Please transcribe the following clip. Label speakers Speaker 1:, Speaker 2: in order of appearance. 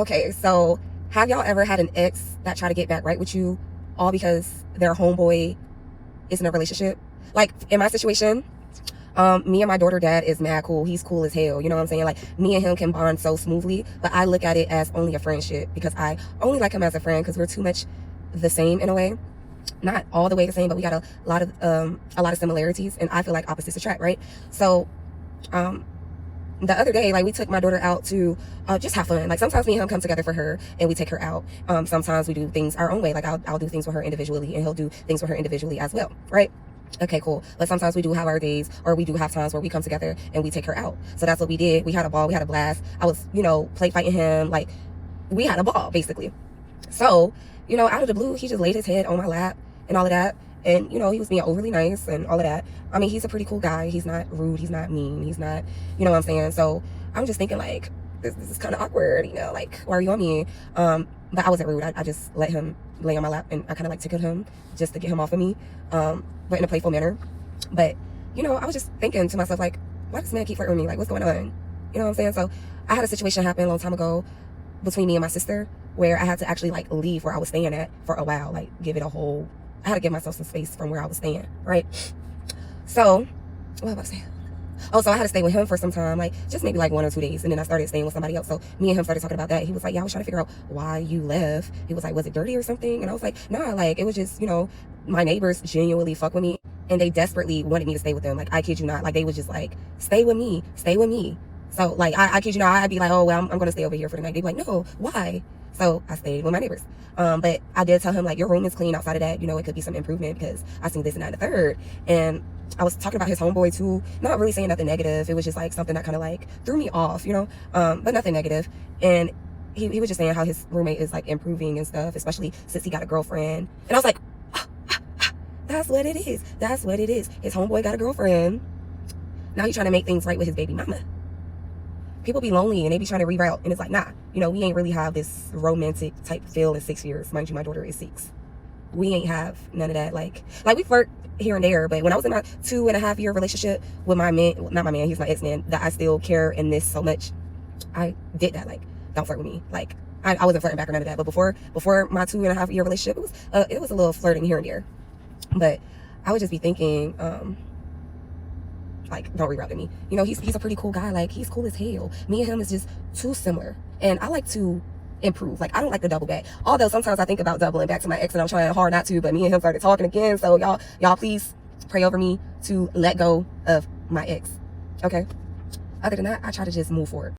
Speaker 1: Okay, so have y'all ever had an ex that tried to get back right with you all because their homeboy is in a relationship? Like in my situation, me and my daughter dad is mad cool. He's cool as hell. You know what I'm saying? Like me and him can bond so smoothly, but I look at it as only a friendship because I only like him as a friend because we're too much the same in a way. Not all the way the same, but we got a lot of similarities, and I feel like opposites attract, right? So the other day, like, we took my daughter out to just have fun. Like, sometimes me and him come together for her and we take her out. Sometimes we do things our own way. Like, I'll do things with her individually and he'll do things with her individually as well, right? Okay, cool. But sometimes we do have our days, or we do have times where we come together and we take her out. So that's what we did. We had a ball. We had a blast. I was, play fighting him. Like, we had a ball, basically. So, out of the blue, he just laid his head on my lap and all of that. And, he was being overly nice and all of that. I mean, he's a pretty cool guy. He's not rude. He's not mean. He's not, you know what I'm saying? So I'm just thinking, like, this is kind of awkward, like, why are you on me? But I wasn't rude. I just let him lay on my lap, and I kind of, like, tickled him just to get him off of me, but in a playful manner. But, I was just thinking to myself, like, why does this man keep flirting with me? Like, what's going on? You know what I'm saying? So I had a situation happen a long time ago between me and my sister where I had to actually, like, leave where I was staying at for a while, like, I had to give myself some space from where I was staying, right? So, what was I about to say? Oh, so I had to stay with him for some time, like, just maybe like 1 or 2 days, and then I started staying with somebody else. So me and him started talking about that. He was like, yeah, I was trying to figure out why you left. He was like, was it dirty or something? And I was like, nah, like, it was just, my neighbors genuinely fuck with me, and they desperately wanted me to stay with them. Like, I kid you not, like, they was just like, stay with me, stay with me. So, like, I kid you not, I'd be like, oh, well, I'm going to stay over here for the night. They'd be like, no, why? So I stayed with my neighbors. But I did tell him, like, your room is clean. Outside of that, it could be some improvement because I seen this and that and the third. And I was talking about his homeboy too, not really saying nothing negative. It was just like something that kind of like threw me off, but nothing negative. And he was just saying how his roommate is like improving and stuff, especially since he got a girlfriend. And I was like, that's what it is. That's what it is. His homeboy got a girlfriend. Now he's trying to make things right with his baby mama. People be lonely and they be trying to reroute, and it's like, nah, we ain't really have this romantic type feel in 6 years. Mind you, my daughter is 6. We ain't have none of that. Like we flirt here and there, but when I was in my 2.5-year relationship with my man, not my man, he's my ex-man, that I still care and miss so much, I did that. Like, don't flirt with me. Like, I wasn't flirting back or none of that. But before my 2.5-year relationship, it was a little flirting here and there. But I would just be thinking, like, don't reroute to me. He's a pretty cool guy. Like, he's cool as hell. Me and him is just too similar. And I like to improve. Like, I don't like to double back. Although sometimes I think about doubling back to my ex and I'm trying hard not to, but me and him started talking again. So y'all please pray over me to let go of my ex. Okay? Other than that, I try to just move forward.